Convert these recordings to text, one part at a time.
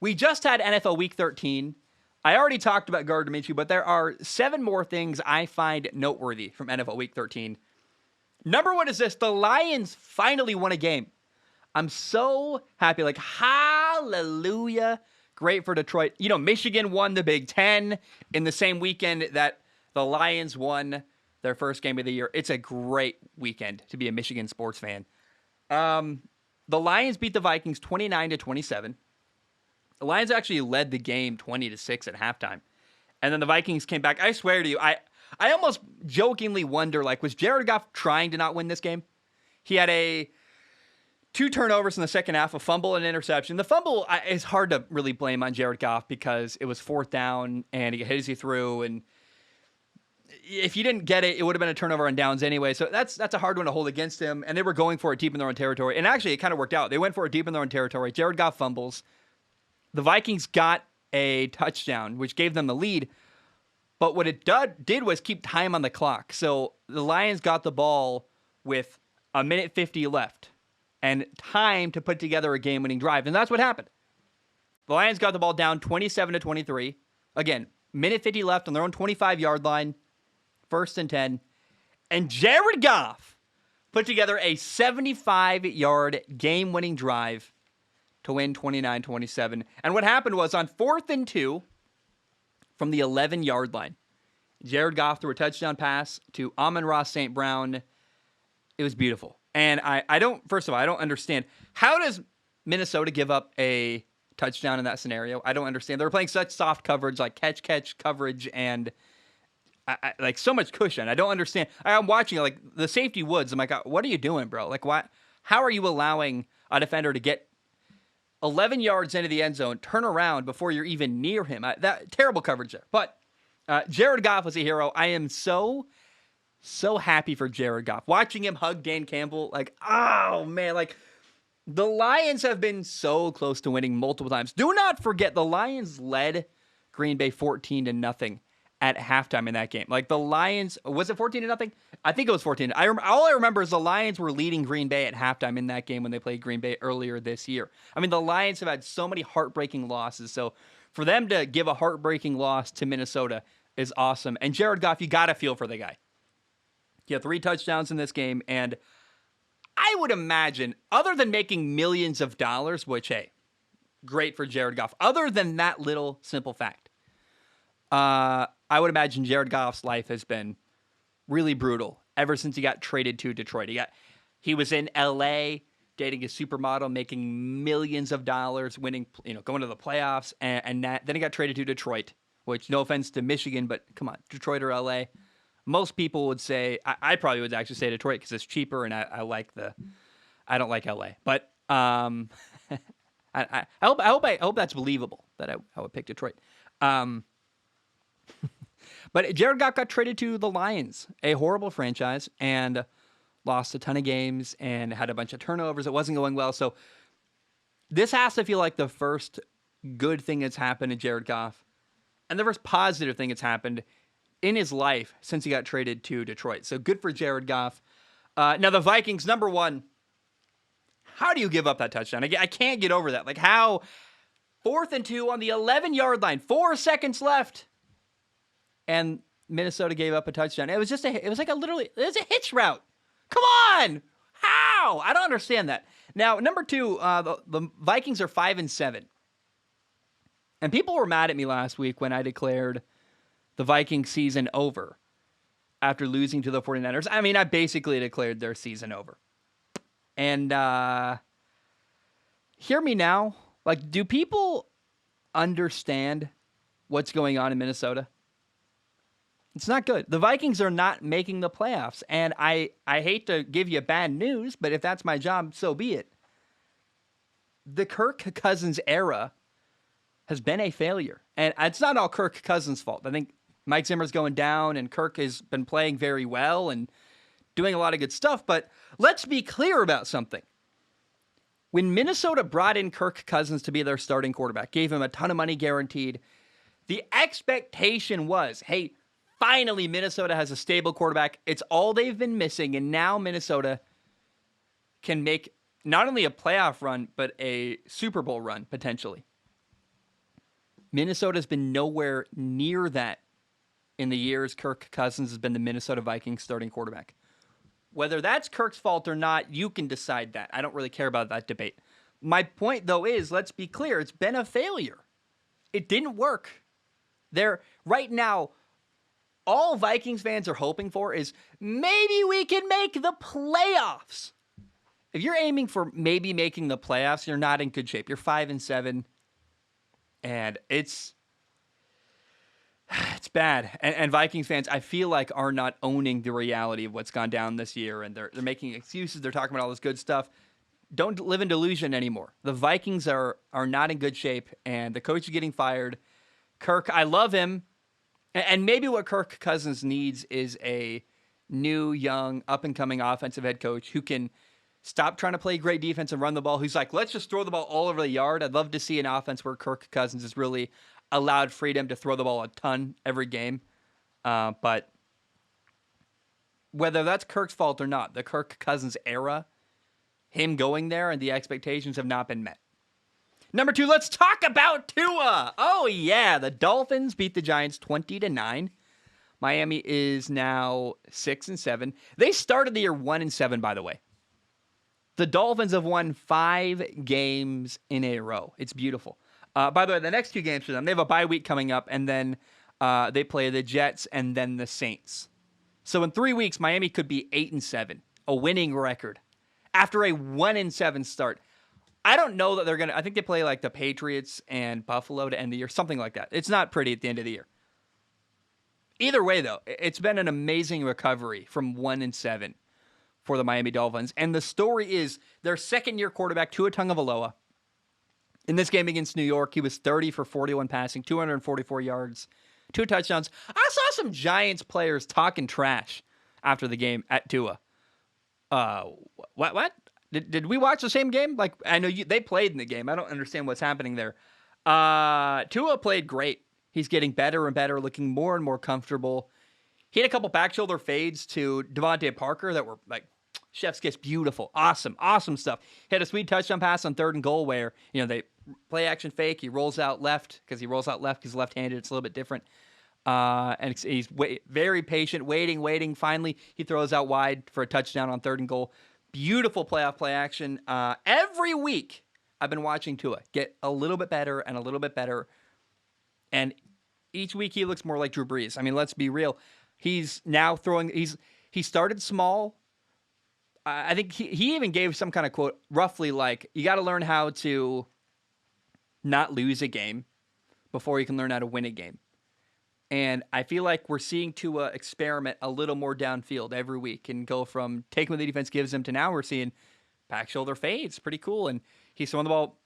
We just had NFL Week 13. I already talked about Gardner Minshew, but there are 7 more things I find noteworthy from NFL Week 13. Number 1 is this. The Lions finally won a game. I'm so happy. Like, hallelujah. Great for Detroit. You know, Michigan won the Big Ten in the same weekend that the Lions won their first game of the year. It's a great weekend to be a Michigan sports fan. The Lions beat the Vikings 29-27. The Lions actually led the game 20-6 at halftime. And then the Vikings came back. I swear to you, I almost jokingly wonder, like, was Jared Goff trying to not win this game? He had 2 turnovers in the second half, a fumble and an interception. The fumble is hard to really blame on Jared Goff because it was 4th down and he hit as he threw. And if you didn't get it, it would have been a turnover on downs anyway. So that's a hard one to hold against him. And they were going for it deep in their own territory. And actually, it kind of worked out. They went for it deep in their own territory. Jared Goff fumbles. The Vikings got a touchdown, which gave them the lead. But what it did was keep time on the clock. So the Lions got the ball with 1:50 left and time to put together a game-winning drive. And that's what happened. The Lions got the ball down 27-23. Again, 1:50 left on their own 25-yard line, 1st and 10. And Jared Goff put together a 75-yard game-winning drive to win 29-27. And what happened was on 4th and 2 from the 11-yard line, Jared Goff threw a touchdown pass to Amon-Ra St. Brown. It was beautiful. And I don't understand. How does Minnesota give up a touchdown in that scenario? I don't understand. They were playing such soft coverage, like catch coverage, and like so much cushion. I don't understand. I'm watching like the safety Woods. I'm like, what are you doing, bro? Like, what? How are you allowing a defender to get 11 yards into the end zone, turn around before you're even near him? That terrible coverage there. But Jared Goff was a hero. I am so happy for Jared Goff. Watching him hug Dan Campbell, like, oh man, like the Lions have been so close to winning multiple times. Do not forget the Lions led Green Bay 14-0 at halftime in that game. Like the Lions, was it 14-0? I think it was 14. All I remember is the Lions were leading Green Bay at halftime in that game when they played Green Bay earlier this year. I mean, the Lions have had so many heartbreaking losses. So for them to give a heartbreaking loss to Minnesota is awesome. And Jared Goff, you got to feel for the guy. He had 3 touchdowns in this game. And I would imagine, other than making millions of dollars, which, hey, great for Jared Goff. Other than that little simple fact, I would imagine Jared Goff's life has been really brutal ever since he got traded to Detroit. He was in LA dating a supermodel, making millions of dollars, winning, going to the playoffs, and then he got traded to Detroit, which, no offense to Michigan, but come on, Detroit or LA. Most people would say, I probably would actually say Detroit because it's cheaper, and I don't like LA. But I hope that's believable that I would pick Detroit. But Jared Goff got traded to the Lions, a horrible franchise, and lost a ton of games and had a bunch of turnovers. It wasn't going well. So this has to feel like the first good thing that's happened to Jared Goff and the first positive thing that's happened in his life since he got traded to Detroit. So good for Jared Goff. Now the Vikings, number 1, how do you give up that touchdown? I can't get over that. Like how 4th and 2 on the 11-yard line, 4 seconds left. And Minnesota gave up a touchdown. It was a hitch route. Come on. How? I don't understand that. Now, number 2, the Vikings are 5-7. And people were mad at me last week when I declared the Vikings season over after losing to the 49ers. I mean, I basically declared their season over. And hear me now. Like, do people understand what's going on in Minnesota? It's not good. The Vikings are not making the playoffs. And I hate to give you bad news, but if that's my job, so be it. The Kirk Cousins era has been a failure. And it's not all Kirk Cousins' fault. I think Mike Zimmer's going down, and Kirk has been playing very well and doing a lot of good stuff. But let's be clear about something. When Minnesota brought in Kirk Cousins to be their starting quarterback, gave him a ton of money guaranteed, the expectation was, hey, finally, Minnesota has a stable quarterback. It's all they've been missing, and now Minnesota can make not only a playoff run, but a Super Bowl run, potentially. Minnesota's been nowhere near that in the years Kirk Cousins has been the Minnesota Vikings starting quarterback. Whether that's Kirk's fault or not, you can decide that. I don't really care about that debate. My point, though, is, let's be clear, it's been a failure. It didn't work. Right now, all Vikings fans are hoping for is maybe we can make the playoffs. If you're aiming for maybe making the playoffs, you're not in good shape. You're 5-7, and it's bad. And Vikings fans, I feel like, are not owning the reality of what's gone down this year, and they're making excuses. They're talking about all this good stuff. Don't live in delusion anymore. The Vikings are not in good shape, and the coach is getting fired. Kirk, I love him. And maybe what Kirk Cousins needs is a new, young, up-and-coming offensive head coach who can stop trying to play great defense and run the ball, who's like, let's just throw the ball all over the yard. I'd love to see an offense where Kirk Cousins is really allowed freedom to throw the ball a ton every game. But whether that's Kirk's fault or not, the Kirk Cousins era, him going there and the expectations have not been met. Number 2, let's talk about Tua. Oh, yeah. The Dolphins beat the Giants 20-9. Miami is now 6-7. They started the year 1-7, by the way. The Dolphins have won 5 games in a row. It's beautiful. By the way, the next 2 games for them, they have a bye week coming up, and then they play the Jets and then the Saints. So in 3 weeks, Miami could be 8-7, a winning record, after a 1-7 start. I don't know that they're going to, I think they play like the Patriots and Buffalo to end the year, something like that. It's not pretty at the end of the year. Either way, though, it's been an amazing recovery from 1-7 for the Miami Dolphins. And the story is their second-year quarterback, Tua Tagovailoa. In this game against New York, he was 30 for 41 passing, 244 yards, 2 touchdowns. I saw some Giants players talking trash after the game at Tua. What? Did we watch the same game? Like, I know they played in the game. I don't understand what's happening there. Tua played great. He's getting better and better, looking more and more comfortable. He had a couple back shoulder fades to Deante Parker that were like chef's kiss, beautiful, awesome stuff. He had a sweet touchdown pass on 3rd and goal where, they play action fake. He rolls out left because he's left-handed. It's a little bit different. And he's very patient, waiting. Finally, he throws out wide for a touchdown on 3rd and goal. Beautiful playoff play action. Every week, I've been watching Tua get a little bit better and a little bit better. And each week, he looks more like Drew Brees. I mean, let's be real. He's now throwing. He started small. I think he even gave some kind of quote, roughly like, you got to learn how to not lose a game before you can learn how to win a game. And I feel like we're seeing Tua experiment a little more downfield every week and go from taking what the defense gives him to now we're seeing back shoulder fades. Pretty cool. And he's throwing the ball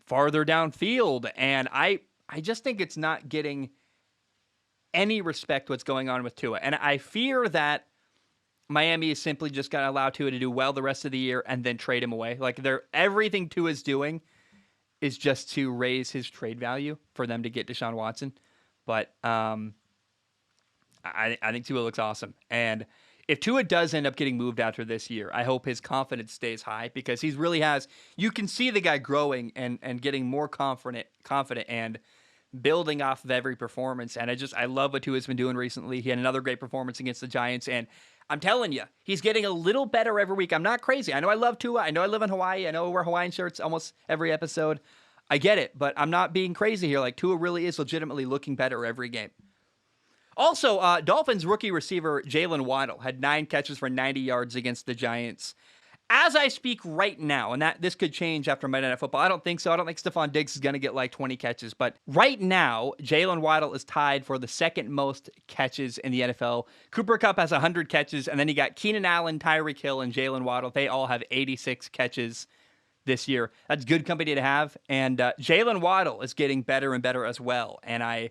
farther downfield. And I just think it's not getting any respect what's going on with Tua. And I fear that Miami is simply just going to allow Tua to do well the rest of the year and then trade him away. Like everything Tua is doing is just to raise his trade value for them to get Deshaun Watson. But I think Tua looks awesome. And if Tua does end up getting moved after this year, I hope his confidence stays high because he really has. You can see the guy growing and getting more confident and building off of every performance. And I love what Tua's been doing recently. He had another great performance against the Giants. And I'm telling you, he's getting a little better every week. I'm not crazy. I know I love Tua. I know I live in Hawaii. I know I wear Hawaiian shirts almost every episode. I get it, but I'm not being crazy here. Like, Tua really is legitimately looking better every game. Also, Dolphins rookie receiver Jalen Waddle had 9 catches for 90 yards against the Giants. As I speak right now, and this could change after Monday Night Football. I don't think so. I don't think Stephon Diggs is going to get like 20 catches. But right now, Jalen Waddle is tied for the second most catches in the NFL. Cooper Kupp has 100 catches, and then you got Keenan Allen, Tyreek Hill, and Jalen Waddle. They all have 86 catches this year. That's good company to have. And Jalen Waddle is getting better and better as well. And I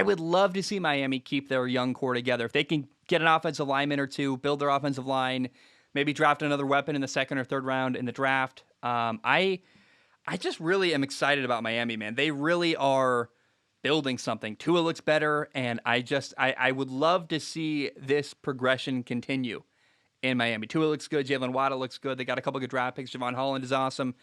would love to see Miami keep their young core together. If they can get an offensive lineman or two, build their offensive line, maybe draft another weapon in the 2nd or 3rd round in the draft. I just really am excited about Miami, man. They really are building something. Tua looks better, and I would love to see this progression continue in Miami. Tua looks good. Jalen Waddle looks good. They got a couple good draft picks. Javon Holland is awesome.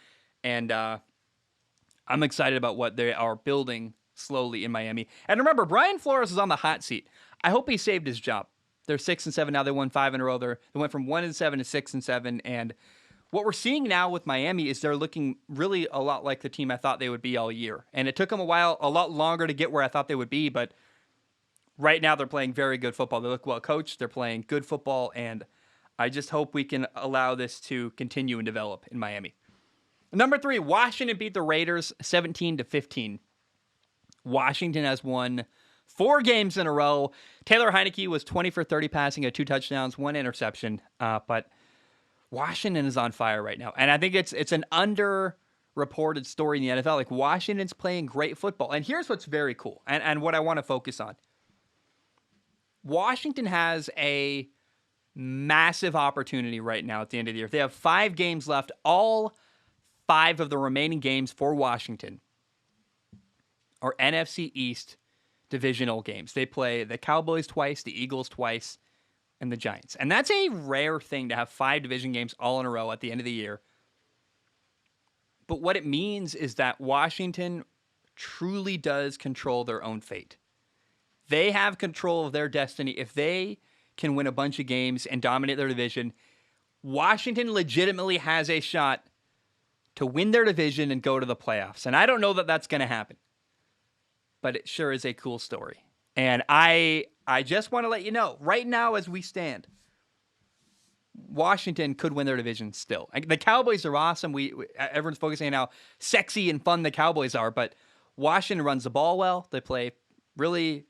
And I'm excited about what they are building slowly in Miami. And remember, Brian Flores is on the hot seat. I hope he saved his job. They're 6-7 now. They won 5 in a row. They went from 1-7 to 6-7. And what we're seeing now with Miami is they're looking really a lot like the team I thought they would be all year. And it took them a lot longer to get where I thought they would be. But right now they're playing very good football. They look well coached. They're playing good football. And I just hope we can allow this to continue and develop in Miami. Number 3, Washington beat the Raiders 17-15. Washington has won 4 games in a row. Taylor Heineke was 20 for 30 passing, had 2 touchdowns, 1 interception. But Washington is on fire right now. And I think it's an underreported story in the NFL. Like, Washington's playing great football. And here's what's very cool and what I want to focus on. Washington has a massive opportunity right now at the end of the year. They have 5 games left. All 5 of the remaining games for Washington are NFC East divisional games. They play the Cowboys twice, the Eagles twice, and the Giants. And that's a rare thing to have 5 division games all in a row at the end of the year. But what it means is that Washington truly does control their own fate. They have control of their destiny. If they can win a bunch of games and dominate their division, Washington legitimately has a shot to win their division and go to the playoffs. And I don't know that that's going to happen, but it sure is a cool story. And I just want to let you know, right now as we stand, Washington could win their division still. The Cowboys are awesome. Everyone's focusing on how sexy and fun the Cowboys are, but Washington runs the ball well. They play really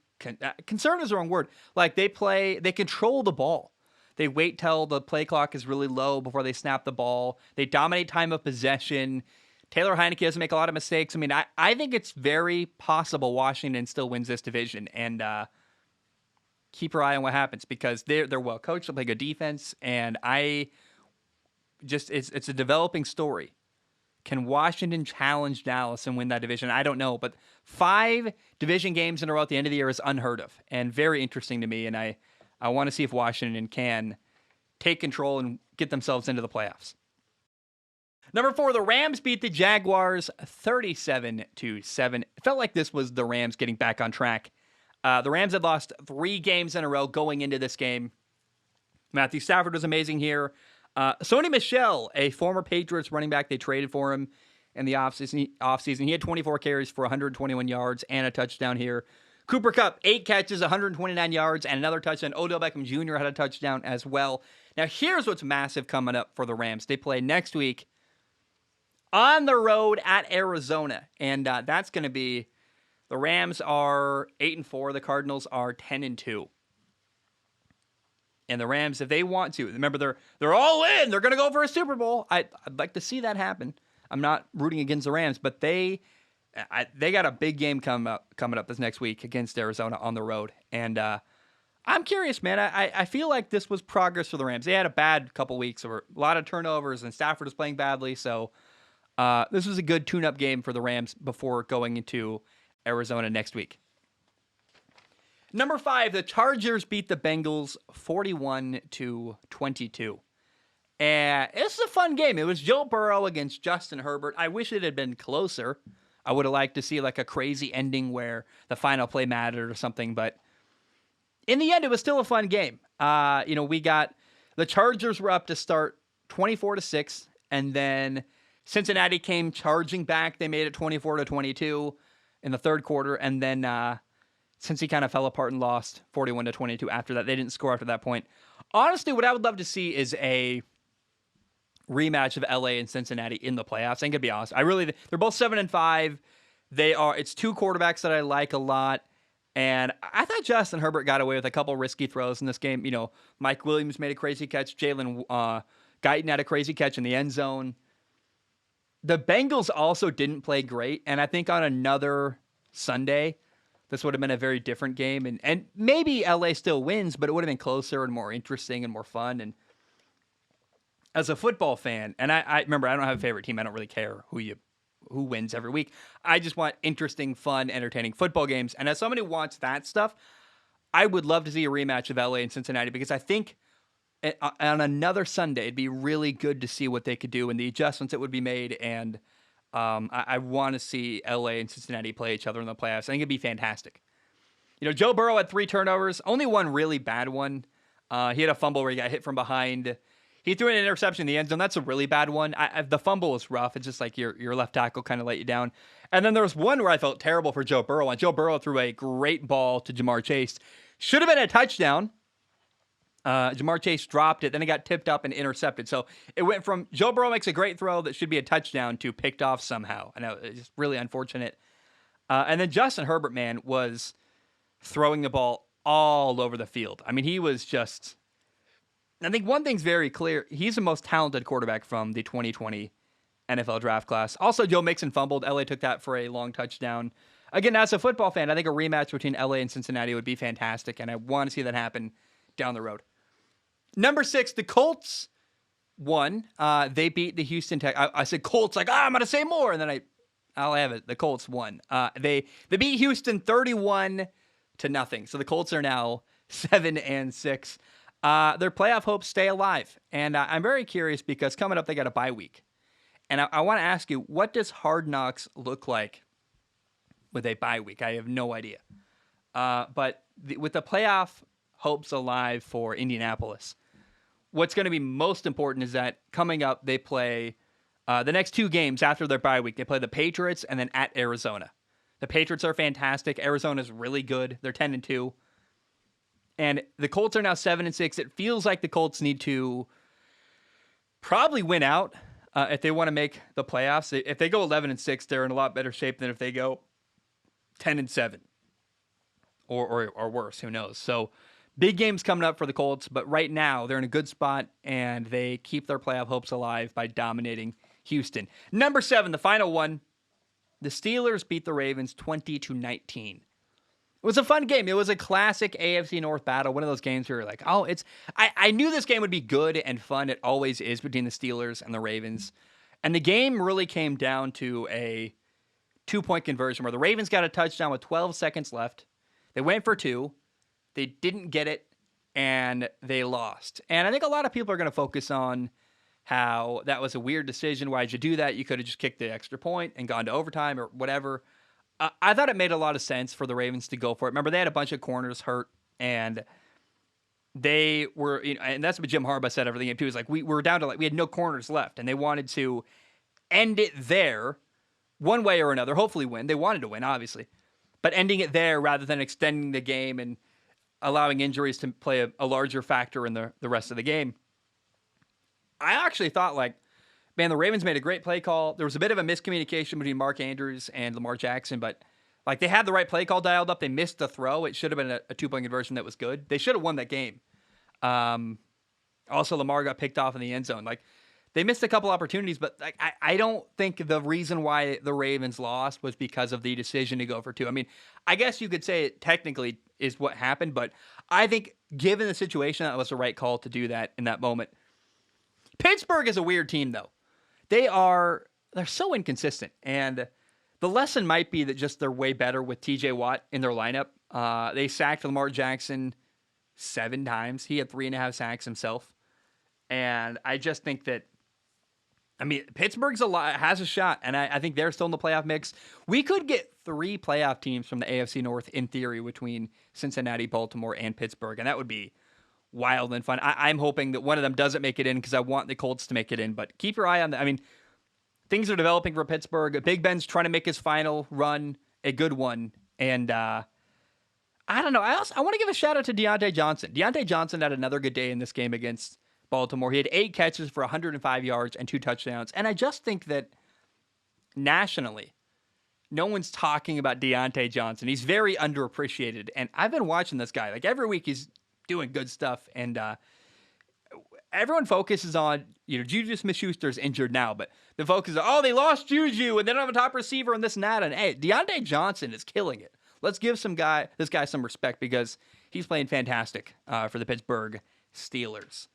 conservative is the wrong word. Like, they control the ball. They wait till the play clock is really low before they snap the ball. They dominate time of possession. Taylor Heineke doesn't make a lot of mistakes. I mean, I think it's very possible Washington still wins this division. And keep your eye on what happens, because they're well coached. They play good defense. And it's a developing story. Can Washington challenge Dallas and win that division? I don't know. But 5 division games in a row at the end of the year is unheard of and very interesting to me. And I want to see if Washington can take control and get themselves into the playoffs. Number 4, the Rams beat the Jaguars 37-7. It felt like this was the Rams getting back on track. The Rams had lost 3 games in a row going into this game. Matthew Stafford was amazing here. Sony Michel, a former Patriots running back, they traded for him in the offseason. He had 24 carries for 121 yards and a touchdown here. Cooper Kupp, 8 catches, 129 yards, and another touchdown. Odell Beckham Jr. had a touchdown as well. Now, here's what's massive coming up for the Rams. They play next week on the road at Arizona, and that's going to be, the Rams are 8-4, the Cardinals are 10-2. And the Rams, if they want to, remember, they're all in. They're going to go for a Super Bowl. I'd like to see that happen. I'm not rooting against the Rams, but they got a big game coming up this next week against Arizona on the road. And I'm curious, man. I feel like this was progress for the Rams. They had a bad couple weeks, or a lot of turnovers, and Stafford was playing badly. So this was a good tune-up game for the Rams before going into Arizona next week. Number 5, the Chargers beat the Bengals 41-22. And this is a fun game. It was Joe Burrow against Justin Herbert. I wish it had been closer. I would have liked to see like a crazy ending where the final play mattered or something. But in the end, it was still a fun game. We got the Chargers were up to start 24-6, and then Cincinnati came charging back. They made it 24-22 in the third quarter, and then since he kind of fell apart and lost 41-22 after that. They didn't score after that point. Honestly, what I would love to see is a rematch of LA and Cincinnati in the playoffs. I think it'd be awesome. They're both 7-5. It's 2 quarterbacks that I like a lot. And I thought Justin Herbert got away with a couple risky throws in this game. Mike Williams made a crazy catch. Jalen Guyton had a crazy catch in the end zone. The Bengals also didn't play great. And I think on another Sunday, this would have been a very different game. And maybe LA still wins, but it would have been closer and more interesting and more fun. And as a football fan, and I remember, I don't have a favorite team. I don't really care who wins every week. I just want interesting, fun, entertaining football games. And as somebody who wants that stuff, I would love to see a rematch of LA and Cincinnati, because I think on another Sunday, it'd be really good to see what they could do and the adjustments that would be made. And I want to see LA and Cincinnati play each other in the playoffs. I think it'd be fantastic. Joe Burrow had 3 turnovers, only one really bad one. He had a fumble where he got hit from behind. He threw an interception in the end zone. That's a really bad one. The fumble was rough. It's just like your left tackle kind of let you down. And then there was one where I felt terrible for Joe Burrow. And Joe Burrow threw a great ball to Jamar Chase. Should have been a touchdown. Jamar Chase dropped it. Then it got tipped up and intercepted. So it went from Joe Burrow makes a great throw that should be a touchdown to picked off somehow. I know, it's just really unfortunate. And then Justin Herbert, man, was throwing the ball all over the field. I mean, he was just... I think one thing's very clear. He's the most talented quarterback from the 2020 NFL draft class. Also, Joe Mixon fumbled. LA took that for a long touchdown. Again, as a football fan, I think a rematch between LA and Cincinnati would be fantastic, and I want to see that happen down the road. Number 6, the Colts won. They beat the Houston Texans. I said Colts, like, I'm going to say more, and then I'll have it. The Colts won. They beat Houston 31-0. So the Colts are now 7-6. Their playoff hopes stay alive. And I'm very curious because coming up, they got a bye week. And I want to ask you, what does Hard Knocks look like with a bye week? I have no idea. But with the playoff hopes alive for Indianapolis, what's going to be most important is that coming up, they play the next 2 games after their bye week. They play the Patriots and then at Arizona. The Patriots are fantastic. Arizona's really good. They're 10-2. And the Colts are now 7-6. It feels like the Colts need to probably win out if they want to make the playoffs. If they go 11-6, they're in a lot better shape than if they go 10-7 or worse. Who knows? So big games coming up for the Colts, but right now they're in a good spot and they keep their playoff hopes alive by dominating Houston. Number 7, the final one. The Steelers beat the Ravens 20-19. It was a fun game. It was a classic AFC North battle. One of those games where you're like, oh, I knew this game would be good and fun. It always is between the Steelers and the Ravens. And the game really came down to a 2-point conversion where the Ravens got a touchdown with 12 seconds left. They went for 2. They didn't get it, and they lost. And I think a lot of people are going to focus on how that was a weird decision. Why'd you do that? You could have just kicked the extra point and gone to overtime or whatever. I thought it made a lot of sense for the Ravens to go for it. Remember, they had a bunch of corners hurt, and they were, and that's what Jim Harbaugh said everything game too. Is like we were down to we had no corners left, and they wanted to end it there, one way or another. Hopefully, win. They wanted to win, obviously, but ending it there rather than extending the game and allowing injuries to play a larger factor in the rest of the game. I actually thought man, the Ravens made a great play call. There was a bit of a miscommunication between Mark Andrews and Lamar Jackson, but they had the right play call dialed up. They missed the throw. It should have been a 2-point conversion that was good. They should have won that game. Also, Lamar got picked off in the end zone. They missed a couple opportunities, but I don't think the reason why the Ravens lost was because of the decision to go for 2. I mean, I guess you could say it technically is what happened, but I think given the situation, that was the right call to do that in that moment. Pittsburgh is a weird team, though. They're so inconsistent, and the lesson might be that just they're way better with TJ Watt in their lineup. They sacked Lamar Jackson 7 times. He had 3.5 sacks himself, and I just think that, Pittsburgh's has a shot, and I think they're still in the playoff mix. We could get 3 playoff teams from the AFC North in theory between Cincinnati, Baltimore, and Pittsburgh, and that would be wild and fun. I'm hoping that one of them doesn't make it in because I want the Colts to make it in. But keep your eye on that. Things are developing for Pittsburgh. Big Ben's trying to make his final run a good one. And I don't know. I want to give a shout out to Deante Johnson. Deante Johnson had another good day in this game against Baltimore. He had 8 catches for 105 yards and 2 touchdowns. And I just think that nationally, no one's talking about Deante Johnson. He's very underappreciated. And I've been watching this guy. Every week he's doing good stuff, and everyone focuses on, Juju Smith-Schuster's injured now, but the focus is, they lost Juju, and they don't have a top receiver, and this and that, and hey, Deante Johnson is killing it. Let's give this guy some respect because he's playing fantastic for the Pittsburgh Steelers.